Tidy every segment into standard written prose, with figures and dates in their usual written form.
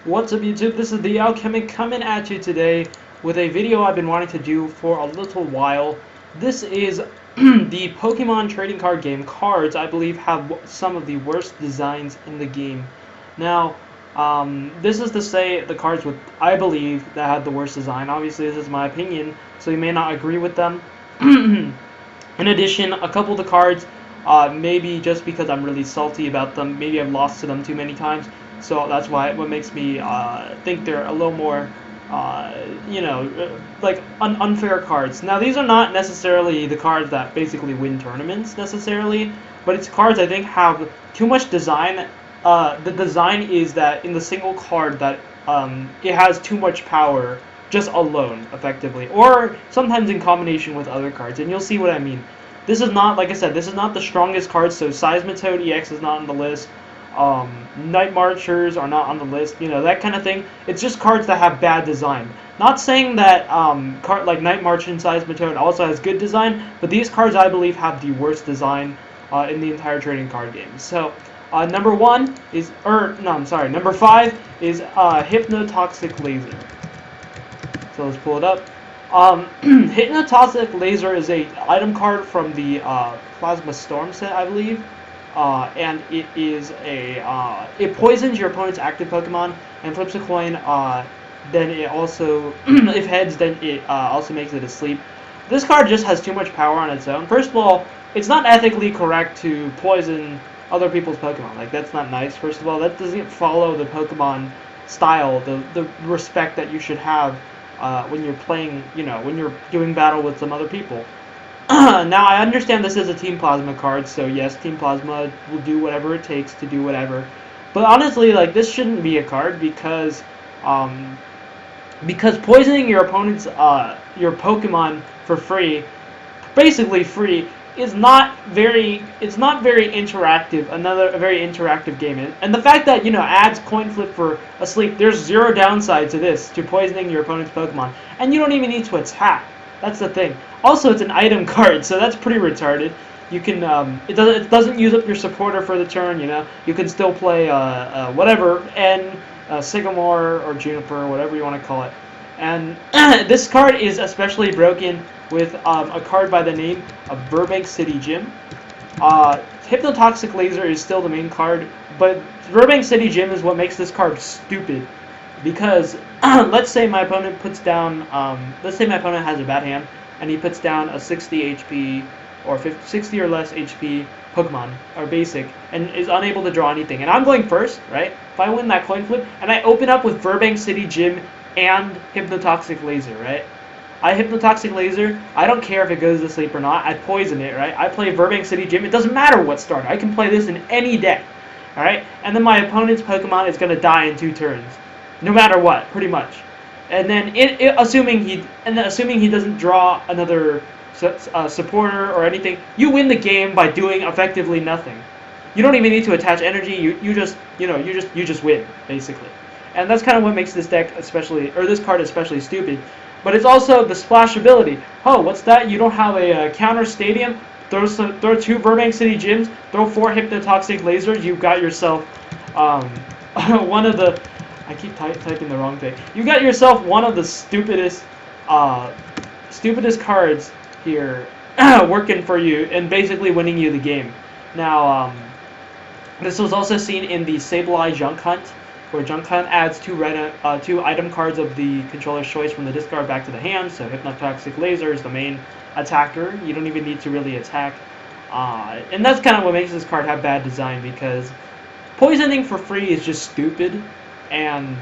What's up YouTube, this is the Alchemic coming at you today with a video I've been wanting to do for a little while. This is the Pokemon trading card game. Cards, I believe, have some of the worst designs in the game. Now, this is to say the cards with, I believe, that had the worst design. Obviously, this is my opinion, so you may not agree with them. In addition, a couple of the cards, maybe just because I'm really salty about them, maybe I've lost to them too many times. So that's what makes me think they're a little more, like unfair cards. Now these are not necessarily the cards that basically win tournaments necessarily, but it's cards I think have too much design. The design is that in the single card that it has too much power just alone, effectively, or sometimes in combination with other cards, and you'll see what I mean. This is not, like I said, this is not the strongest card, so Hypnotoxic is not on the list. Night Marchers are not on the list, that kind of thing. It's just cards that have bad design. Not saying that card like Night Marcher and Hypnotoxic also has good design, but these cards I believe have the worst design in the entire trading card game. So number 5 is Hypnotoxic Laser. So let's pull it up. Hypnotoxic Laser is a item card from the Plasma Storm set, I believe. And it is it poisons your opponent's active Pokemon and flips a coin. Then it also, if heads, then it also makes it asleep. This card just has too much power on its own. First of all, it's not ethically correct to poison other people's Pokemon. Like, that's not nice. First of all, that doesn't follow the Pokemon style, the respect that you should have when you're playing, when you're doing battle with some other people. Now, I understand this is a Team Plasma card, so yes, Team Plasma will do whatever it takes to do whatever. But honestly, like, this shouldn't be a card because poisoning your opponent's your Pokemon for free, basically free, is not very interactive. A very interactive game, and the fact that adds coin flip for a sleep, there's zero downside to this, to poisoning your opponent's Pokemon, and you don't even need to attack. That's the thing. Also, it's an item card, so that's pretty retarded. You can it doesn't use up your supporter for the turn. You can still play whatever, Sycamore or Juniper, whatever you want to call it. And this card is especially broken with a card by the name of Burbank City Gym. Hypnotoxic Laser is still the main card, but Burbank City Gym is what makes this card stupid. Because let's say my opponent puts down, let's say my opponent has a bad hand, and he puts down a 60 HP or 60 or less HP Pokemon, or basic, and is unable to draw anything. And I'm going first, right? If I win that coin flip, and I open up with Burbank City Gym and Hypnotoxic Laser, right? I Hypnotoxic Laser, I don't care if it goes to sleep or not, I poison it, right? I play Burbank City Gym, it doesn't matter what starter, I can play this in any deck, alright? And then my opponent's Pokemon is going to die in 2 turns. No matter what, pretty much. And then, assuming he doesn't draw another supporter or anything, you win the game by doing effectively nothing. You don't even need to attach energy. You just win, basically. And that's kind of what makes this deck this card especially stupid. But it's also the splash ability. Oh, what's that? You don't have a counter stadium? Throw 2 Burbank City Gyms. Throw 4 Hypnotoxic Lasers. You've got yourself one of the. I keep typing the wrong thing. You got yourself one of the stupidest cards here working for you and basically winning you the game. Now, this was also seen in the Sableye Junk Hunt, where Junk Hunt adds 2 item cards of the controller's choice from the discard back to the hand. So Hypnotoxic Laser is the main attacker. You don't even need to really attack. And that's kind of what makes this card have bad design, because poisoning for free is just stupid. And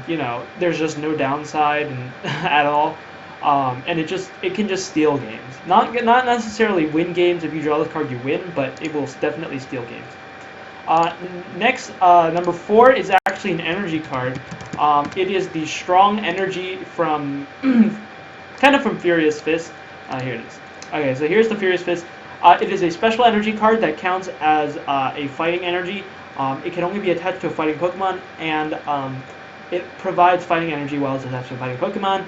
there's just no downside at all, and it can just steal games. Not necessarily win games. If you draw this card, you win, but it will definitely steal games. Next, number 4 is actually an energy card. It is the Strong Energy from kind of from Furious Fist. Here it is. Okay, so here's the Furious Fist. It is a special energy card that counts as a fighting energy. It can only be attached to a fighting Pokemon, and it provides fighting energy while it's attached to a fighting Pokemon.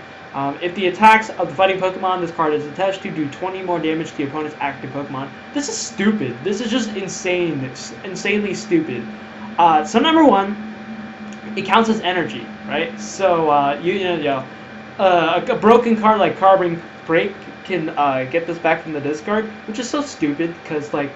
If the attacks of the fighting Pokemon this card is attached to do 20 more damage to the opponent's active Pokemon. This is stupid. This is just insane. It's insanely stupid. So number 1, it counts as energy, right? So a broken card like Carbon Break can get this back from the discard, which is so stupid because like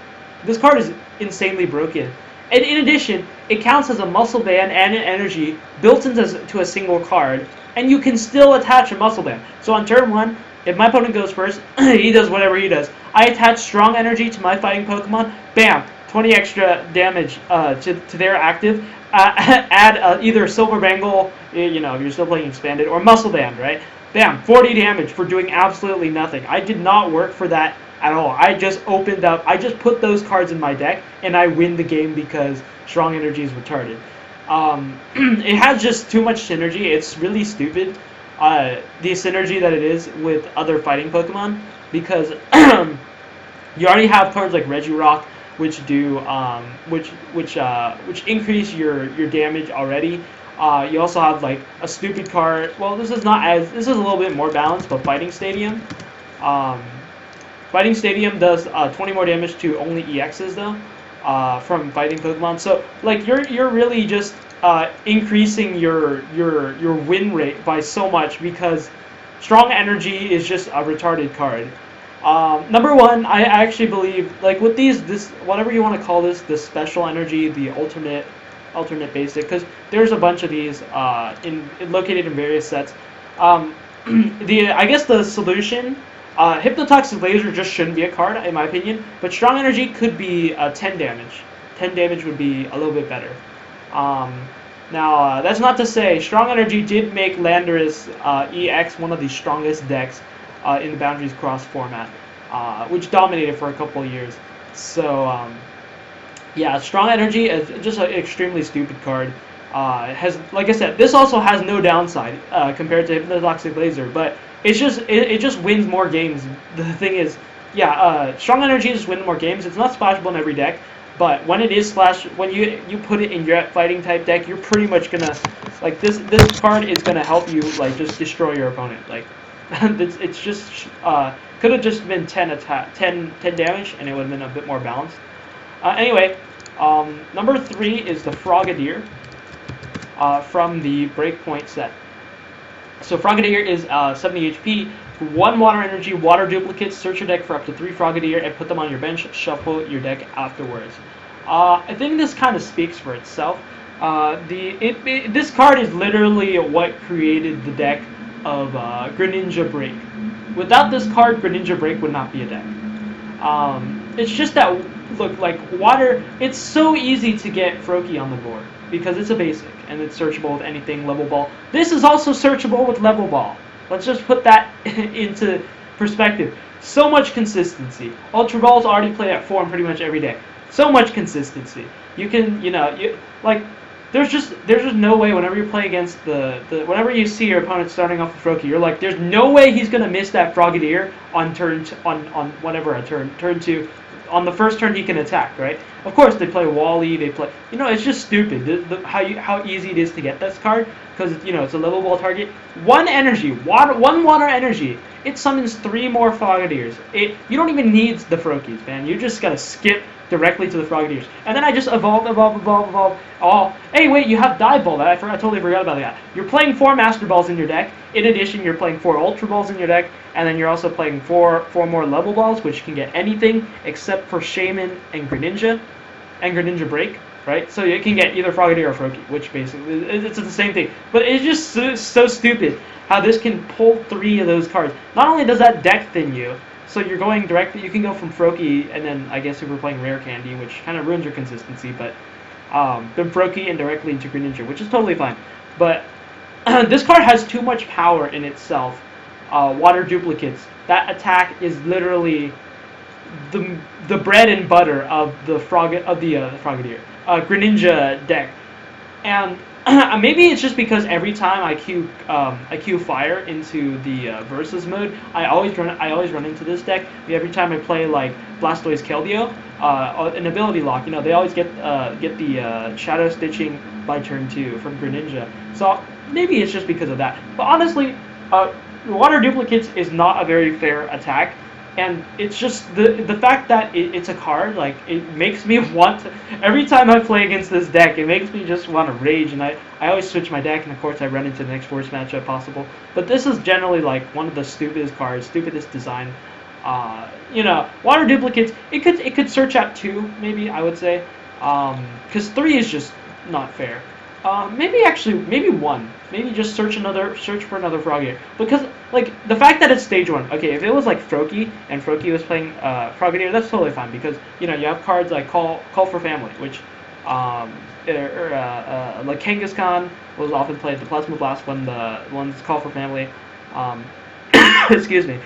this card is insanely broken. And in addition, it counts as a muscle band and an energy built into a single card, and you can still attach a muscle band. So on turn 1, if my opponent goes first, he does whatever he does. I attach strong energy to my fighting Pokemon, bam, 20 extra damage to their active. Add either Silver Bangle, if you're still playing Expanded, or Muscle Band, right? Bam, 40 damage for doing absolutely nothing. I did not work for that at all. I just I just put those cards in my deck, and I win the game because Strong Energy is retarded. It has just too much synergy. It's really stupid, the synergy that it is with other fighting Pokemon, because you already have cards like Regirock, which do which increase your damage already. You also have like a stupid card. Well, this is a little bit more balanced, but Fighting Stadium. Fighting Stadium does 20 more damage to only EXs though, from fighting Pokemon. So like you're really just increasing your win rate by so much because Strong Energy is just a retarded card. Number 1, I actually believe like with this whatever you want to call this, the special energy, the alternate basic, because there's a bunch of these located in various sets. I guess the solution. Hypnotoxic Laser just shouldn't be a card, in my opinion, but Strong Energy could be 10 damage. 10 damage would be a little bit better. Now, that's not to say, Strong Energy did make Landorus EX one of the strongest decks in the Boundaries Cross format, which dominated for a couple of years. So, yeah, Strong Energy is just an extremely stupid card. Like I said, this also has no downside compared to Hypnotoxic Laser, but it just wins more games. The thing is, yeah, Strong Energy just wins more games. It's not splashable in every deck, but when it is when you put it in your fighting type deck, you're pretty much gonna like this card is gonna help you like just destroy your opponent. Like it's just could have just been 10 damage, and it would have been a bit more balanced. Anyway, number 3 is the Frogadier from the Breakpoint set. So Frogadier is 70 HP, 1 water energy, water duplicates, search your deck for up to 3 Frogadier and put them on your bench, shuffle your deck afterwards. I think this kind of speaks for itself. This card is literally what created the deck of Greninja Break. Without this card, Greninja Break would not be a deck. It's just that, look, like water, it's so easy to get Froakie on the board because it's a basic and it's searchable with anything level ball. This is also searchable with level ball. Let's just put that into perspective. So much consistency. Ultra Balls already play at 4 in pretty much every deck. So much consistency. You can, there's just no way whenever you play against whenever you see your opponent starting off with Froakie, you're like, there's no way he's gonna miss that Frogadier on turn 2. On the first turn he can attack, right? Of course they play Wally, they play, it's just stupid how easy it is to get this card because it's a level ball target. 1 energy, one water energy. It summons 3 more Frogadiers. You don't even need the Froakies, man. You just gotta skip directly to the Frogadiers. And then I just evolve. Oh, hey, wait, you have Dive Ball. I totally forgot about that. You're playing 4 Master Balls in your deck. In addition, you're playing 4 Ultra Balls in your deck. And then you're also playing 4 more Level Balls, which can get anything except for Shaymin and Greninja Break, right? So you can get either Frogadier or Froakie, which basically, it's the same thing. But it's just so stupid how this can pull 3 of those cards. Not only does that deck thin you, so you're going directly, you can go from Froakie, and then I guess if we're playing Rare Candy, which kind of ruins your consistency, but then Froakie and directly into Greninja, which is totally fine. But this card has too much power in itself. Water duplicates. That attack is literally the bread and butter of the Frogadier, Greninja deck, and maybe it's just because every time I queue Fire into the versus mode, I always run into this deck. Every time I play like Blastoise Keldeo, an ability lock, they always get the Shadow Stitching by turn 2 from Greninja. So maybe it's just because of that. But honestly, Water Duplicates is not a very fair attack. and it's just the fact that it's a card, like, it makes me want to, every time I play against this deck, it makes me just want to rage, and I always switch my deck, and of course I run into the next worst matchup possible. But this is generally like one of the stupidest cards, stupidest design. You know, water duplicates, it could search out 2, maybe, I would say, because 3 is just not fair. Maybe 1. Maybe just search for another Frogadier. Because, like, the fact that it's stage 1, okay, if it was like Froakie, and Froakie was playing Frogadier, that's totally fine, because, you know, you have cards like Call for Family, which, like Kangaskhan was often played, the Plasma Blast when the ones Call for Family, excuse me,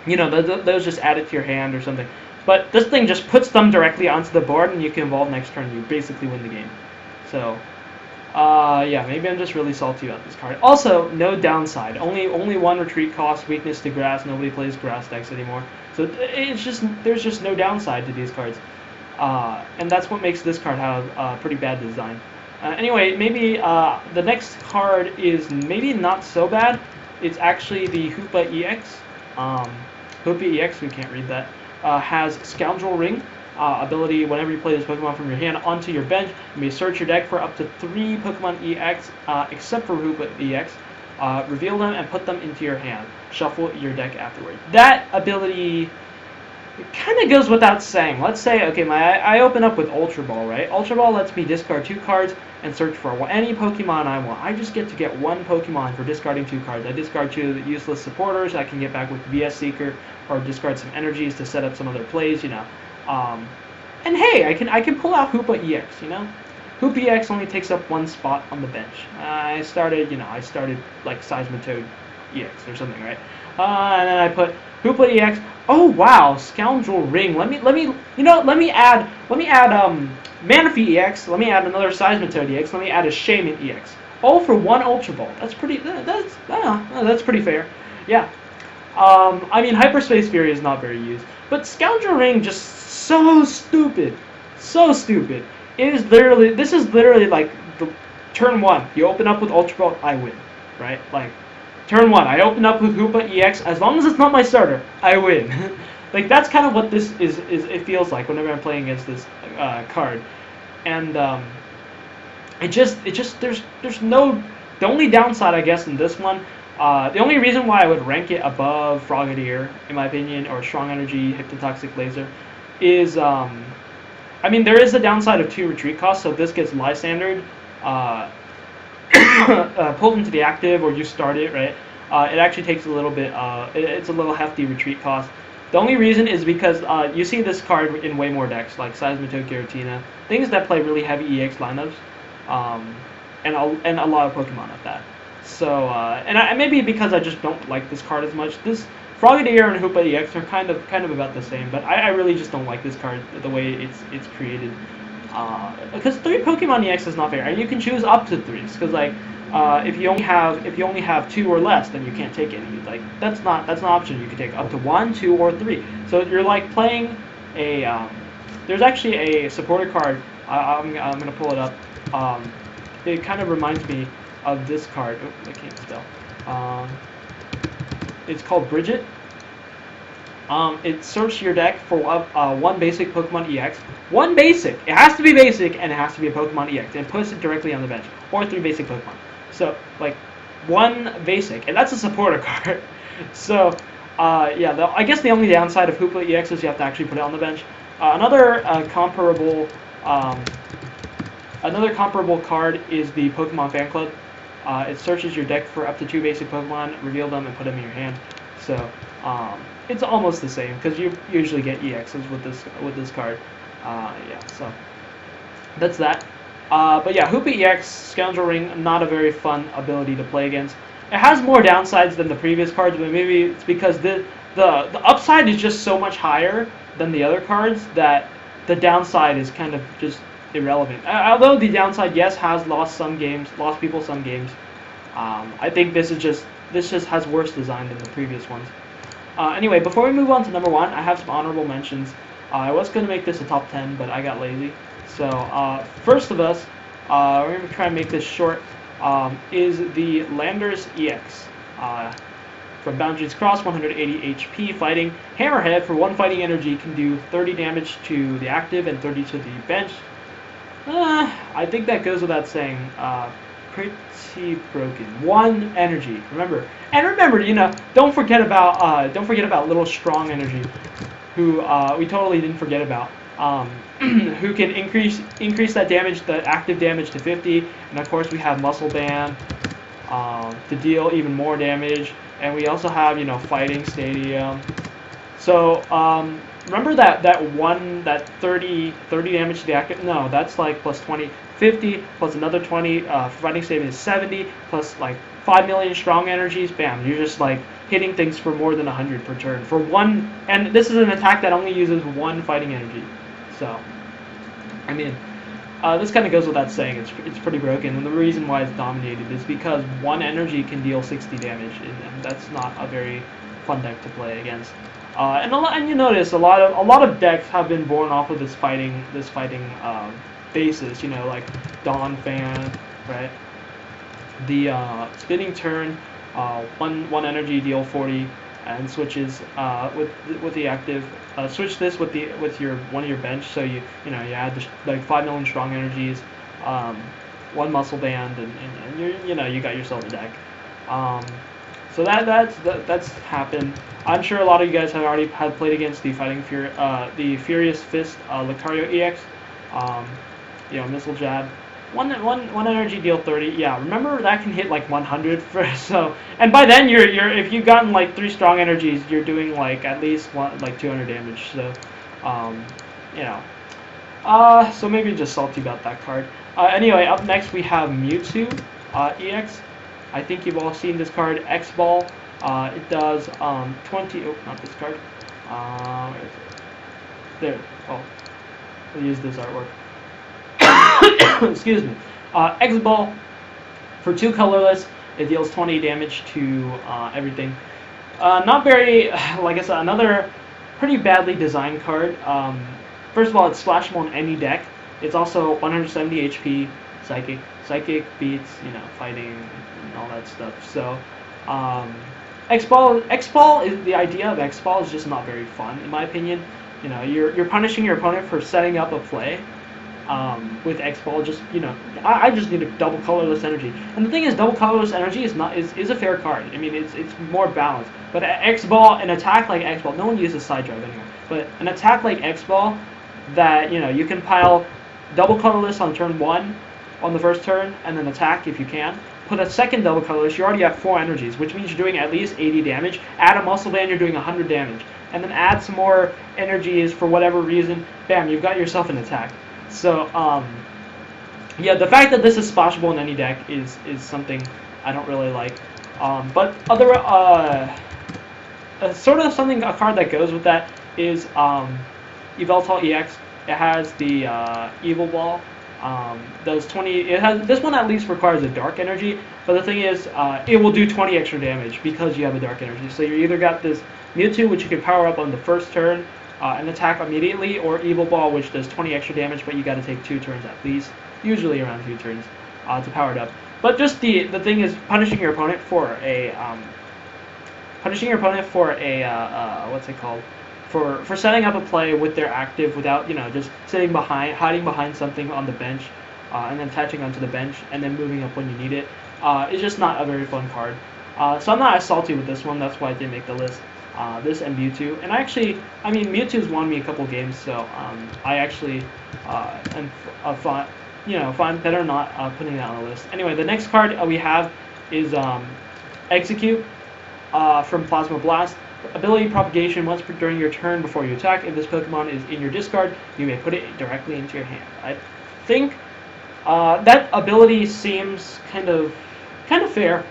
you know, those just add it to your hand or something. But this thing just puts them directly onto the board, and you can evolve next turn, and you basically win the game. So, yeah, maybe I'm just really salty about this card. Also, no downside. Only 1 retreat cost, weakness to grass. Nobody plays grass decks anymore. So there's just no downside to these cards. And that's what makes this card have pretty bad design. Anyway, maybe the next card is maybe not so bad. It's actually the Hoopa EX. Hoopa EX, we can't read that, has Scoundrel Ring. Ability, whenever you play this Pokemon from your hand onto your bench, you may search your deck for up to 3 Pokemon EX, except for Hoopa EX, reveal them and put them into your hand. Shuffle your deck afterward. That ability kind of goes without saying. Let's say, okay, I open up with Ultra Ball, right? Ultra Ball lets me discard 2 cards and search for any Pokemon I want. I just get to get 1 Pokemon for discarding 2 cards. I discard 2 useless supporters. I can get back with VS Seeker, or discard some energies to set up some other plays, you know. And hey, I can pull out Hoopa EX, you know? Hoopa EX only takes up 1 spot on the bench. I started like Seismitoad EX or something, right? And then I put Hoopa EX. Oh wow, Scoundrel Ring. Let me add Manaphy EX. Let me add another Seismitoad EX. Let me add a Shaymin-EX. All for 1 Ultra Ball. That's pretty fair. Yeah. I mean, Hyperspace Fury is not very used, but Scoundrel Ring just so stupid, so stupid. This is literally like the turn 1. You open up with Ultra Ball, I win, right? Like turn 1, I open up with Hoopa EX. As long as it's not my starter, I win. Like that's kind of what this is. It feels like whenever I'm playing against this card, and there's no. The only downside, I guess, in this one. The only reason why I would rank it above Frogadier, in my opinion, or Strong Energy, Hypnotoxic Laser, is, I mean, there is a downside of 2 retreat costs, so if this gets Lysandered, pulled into the active, or you start it, right, it actually takes a little bit, it's a little hefty retreat cost. The only reason is because you see this card in way more decks, like Seismitoad, Giratina, things that play really heavy EX lineups, and a lot of Pokemon at that. So, and maybe because I just don't like this card as much. This Frogadier and Hoopa EX are kind of about the same, but I really just don't like this card the way it's created. Because 3 Pokemon EX is not fair, and you can choose up to 3s. Because like, if you only have 2 or less, then you can't take any. Like that's not an option. You can take up to 1, 2, or 3. So you're like playing a. There's actually a supporter card. I'm gonna pull it up. It kind of reminds me of this card. Oh, I can't spell. It's called Bridget. It searches your deck for 1 basic Pokemon EX. 1 basic. It has to be basic, and it has to be a Pokemon EX. And puts it directly on the bench. Or 3 basic Pokemon. So, like, 1 basic. And that's a supporter card. So, yeah, I guess the only downside of Hoopa EX is you have to actually put it on the bench. Another comparable card is the Pokemon Fan Club. It searches your deck for up to 2 basic Pokemon, reveal them, and put them in your hand. So it's almost the same because you usually get EXs with this card. Yeah, so that's that. But yeah, Hoopa EX, Scoundrel Ring, not a very fun ability to play against. It has more downsides than the previous cards, but maybe it's because the upside is just so much higher than the other cards that the downside is kind of just irrelevant. Although the downside, yes, has lost people some games. I think this just has worse design than the previous ones. Anyway, before we move on to number 1, I have some honorable mentions. I was going to make this a top 10, but I got lazy. So first of us, we're going to try and make this short, is the Landers EX. From Boundaries Cross, 180 HP fighting. Hammerhead for 1 fighting energy can do 30 damage to the active and 30 to the bench. I think that goes without saying. Pretty broken. 1 energy. Remember, don't forget about little strong energy, who we totally didn't forget about. Who can increase that damage, the active damage, to 50, and of course we have Muscle Band to deal even more damage, and we also have Fighting Stadium. So remember that 30 damage to the active? No, that's like plus 20, 50 plus another 20. Fighting Stadium is 70 plus like 5 million strong energies. Bam! You're just like hitting things for more than 100 per turn for 1. And this is an attack that only uses 1 fighting energy. So, I mean, this kind of goes without saying. It's pretty broken, and the reason why it's dominated is because 1 energy can deal 60 damage, and that's not a very fun deck to play against. And you notice a lot of decks have been born off of this fighting basis. Like Dawn Fan, right? The spinning turn, one energy, deal 40, and switches with the active. Switch this with one of your bench, so you add like 5 million strong energies, 1 muscle band, and you got yourself a deck. So that's happened. I'm sure a lot of you guys have already played against the the Furious Fist Lucario-EX. Missile Jab. One energy, deal 30. Yeah, remember that can hit like 100 and by then if you've gotten like 3 strong energies, you're doing like at least 200 damage. So so maybe just salty about that card. Anyway, up next we have Mewtwo EX. I think you've all seen this card, X Ball. It does 20. Oh, not this card. Where is it? There. Oh, we'll use this artwork. Excuse me. X Ball for 2 colorless. It deals 20 damage to everything. Not very, like I said, another pretty badly designed card. First of all, it's splashable in any deck. It's also 170 HP. Psychic beats, fighting and all that stuff. So, X Ball is the idea of X Ball is just not very fun in my opinion. You're punishing your opponent for setting up a play. With X Ball, I just need a double colorless energy, and the thing is, double colorless energy is a fair card. I mean, it's more balanced. But X Ball, an attack like X Ball, no one uses side drive anymore. But an attack like X Ball, that you can pile double colorless on turn 1, on the first turn, and then attack if you can. Put a second double colorless, you already have 4 energies, which means you're doing at least 80 damage. Add a muscle band, you're doing 100 damage, and then add some more energies for whatever reason. Bam, you've got yourself an attack. So, yeah, the fact that this is splashable in any deck is something I don't really like. But other, sort of something, a card that goes with that is Yveltal EX. It has the Evil Ball. Does 20. This one at least requires a dark energy, but the thing is, it will do 20 extra damage because you have a dark energy. So you either got this Mewtwo, which you can power up on the first turn, and attack immediately, or Evil Ball, which does 20 extra damage, but you got to take 2 turns at least, usually around 2 turns, to power it up. But just the thing is punishing your opponent for a what's it called? For setting up a play with their active without just hiding behind something on the bench, and then attaching onto the bench and then moving up when you need it. It's just not a very fun card. So I'm not as salty with this one. That's why I didn't make the list. This and Mewtwo, and Mewtwo's won me a couple games, so I actually am fine better not putting that on the list. Anyway, the next card we have is Execute from Plasma Blast. Ability Propagation. Once during your turn before you attack, if this Pokemon is in your discard, you may put it directly into your hand. I think that ability seems kind of fair.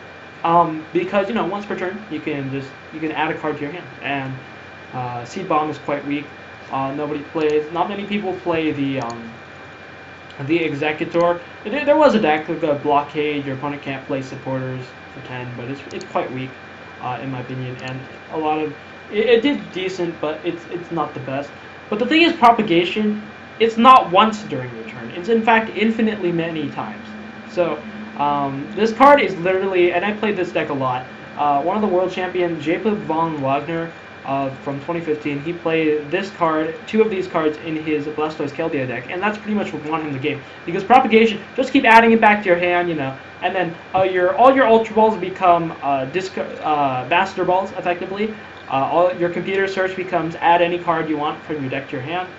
Because once per turn you can add a card to your hand, and Seed Bomb is quite weak. Not many people play the Executor. There was a deck like a Blockade. Your opponent can't play supporters for 10, but it's quite weak in my opinion, and a lot of it did decent, but it's not the best. But the thing is, Propagation, it's not once during your turn. It's in fact infinitely many times. So. This card is literally, and I played this deck a lot, one of the world champion, Jacob von Wagner, from 2015, he played this card, 2 of these cards in his Blastoise Keldeo deck, and that's pretty much what won him the game. Because Propagation, just keep adding it back to your hand, and then all your Ultra Balls become Master Balls, effectively. All your computer search becomes add any card you want from your deck to your hand,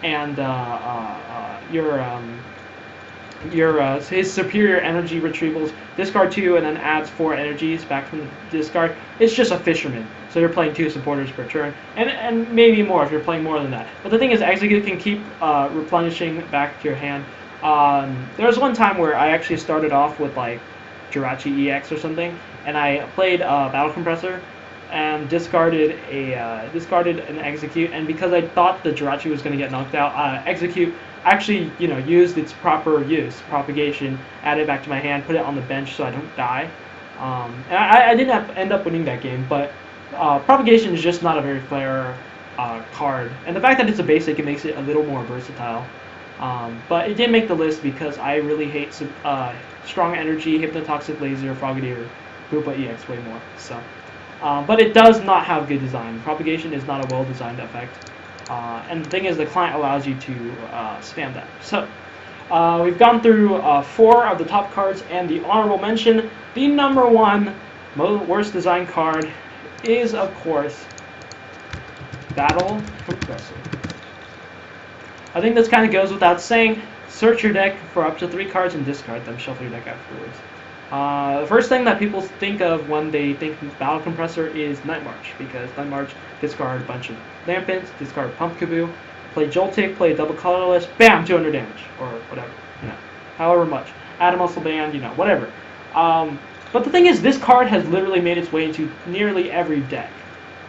and his superior energy retrievals, discard 2 and then adds 4 energies back from the discard. It's just a fisherman, so you're playing 2 supporters per turn, and maybe more if you're playing more than that. But the thing is, Execute can keep replenishing back to your hand. There was one time where I actually started off with like Jirachi-EX or something, and I played Battle Compressor and discarded an Execute, and because I thought the Jirachi was going to get knocked out, Execute actually, used its proper use, Propagation, added it back to my hand, put it on the bench so I don't die. And I didn't end up winning that game, but Propagation is just not a very fair card. And the fact that it's a basic, it makes it a little more versatile. But it didn't make the list because I really hate Strong Energy, Hypnotoxic Laser, Frogadier, Hoopa EX way more. So, but it does not have good design. Propagation is not a well-designed effect. And the thing is, the client allows you to spam that. So, we've gone through 4 of the top cards, and the honorable mention, the number 1 worst design card is, of course, Battle Compressor. I think this kind of goes without saying. Search your deck for up to 3 cards and discard them. Shuffle your deck afterwards. The first thing that people think of when they think Battle Compressor is Night March, because Night March, discard a bunch of Lampins, discard Pumpkaboo, play Joltik, play Double Colorless, bam, 200 damage, or whatever, however much. Add a Muscle Band, whatever. But the thing is, this card has literally made its way into nearly every deck.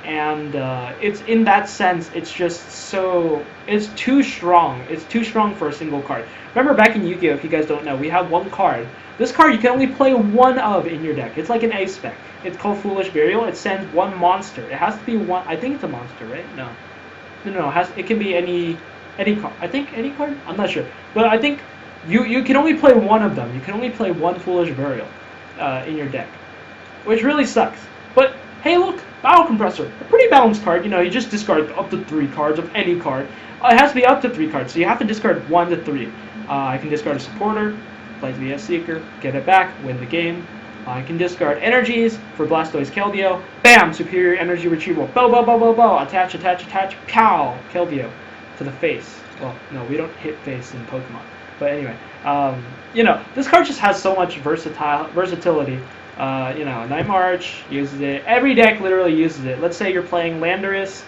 And it's in that sense, it's just so, it's too strong. It's too strong for a single card. Remember back in Yu-Gi-Oh, if you guys don't know, we have one card. This card you can only play 1 of in your deck. It's like an A-spec. It's called Foolish Burial. It sends 1 monster. It has to be 1, I think it's a monster, right? No, it can be any card. I think any card? I'm not sure. But I think you can only play 1 of them. You can only play 1 Foolish Burial in your deck, which really sucks. But hey, look, Battle Compressor, a pretty balanced card. You just discard up to 3 cards of any card. It has to be up to 3 cards, so you have to discard 1 to 3. I can discard a supporter, play VS Seeker, get it back, win the game. I can discard energies for Blastoise Keldeo. Bam! Superior energy retrieval. Bow, bow, bow, bow, bow. Attach, attach, attach. Pow! Keldeo to the face. Well, no, we don't hit face in Pokemon. But anyway, this card just has so much versatility. Night March uses it. Every deck literally uses it. Let's say you're playing Landorus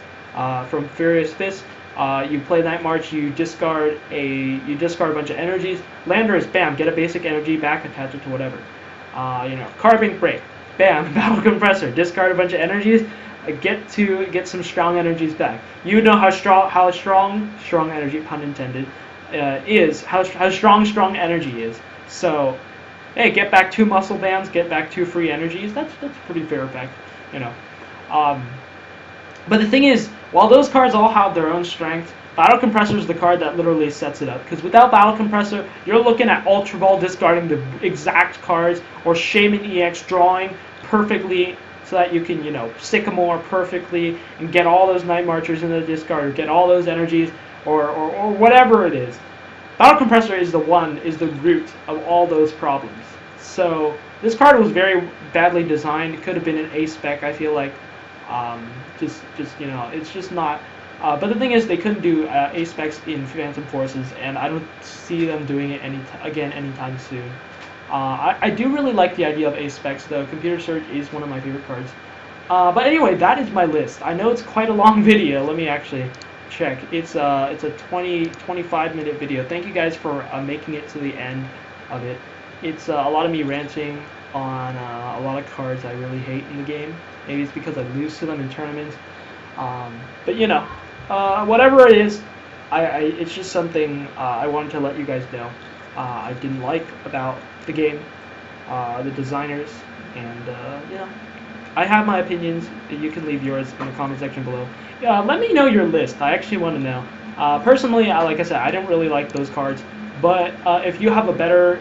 from Furious Fist. You play Night March. You discard a bunch of energies. Landorus, bam, get a basic energy back, attach it to whatever. Carbon Break, bam, Battle Compressor. Discard a bunch of energies. Get some strong energies back. You know how strong energy, pun intended, is. How strong energy is. So, hey, get back 2 muscle bands, get back 2 free energies. That's pretty fair effect, But the thing is, while those cards all have their own strength, Battle Compressor is the card that literally sets it up. Because without Battle Compressor, you're looking at Ultra Ball discarding the exact cards, or Shaymin-EX drawing perfectly so that you can, Sycamore perfectly and get all those Night Marchers in the discard, or get all those energies, or whatever it is. Battle Compressor is the root of all those problems. So this card was very badly designed. It could have been an A-spec, I feel like. It's just not. But the thing is, they couldn't do A-specs in Phantom Forces, and I don't see them doing it again anytime soon. I do really like the idea of A-specs, though. Computer Search is one of my favorite cards. But anyway, that is my list. I know it's quite a long video. Let me actually check. It's a 25-minute video. Thank you guys for making it to the end of it. It's a lot of me ranting on a lot of cards I really hate in the game. Maybe it's because I lose to them in tournaments. But whatever it is, it's just something I wanted to let you guys know. I didn't like about the game, the designers, and I have my opinions. You can leave yours in the comment section below. Let me know your list. I actually want to know. Personally, like I said, I don't really like those cards. But if you have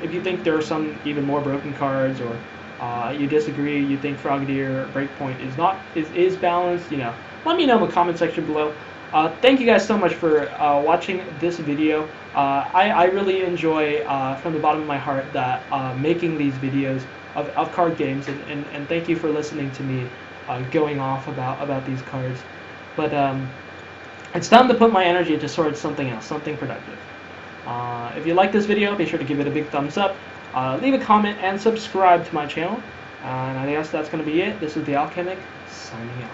if you think there are some even more broken cards, or you disagree, you think Frogadier Breakpoint is balanced, let me know in the comment section below. Thank you guys so much for watching this video. I really enjoy, from the bottom of my heart, that making these videos of card games, and thank you for listening to me going off about these cards. But it's time to put my energy into sort of something else, something productive. If you like this video, be sure to give it a big thumbs up, leave a comment, and subscribe to my channel. And I guess that's going to be it. This is the Alchemic, signing out.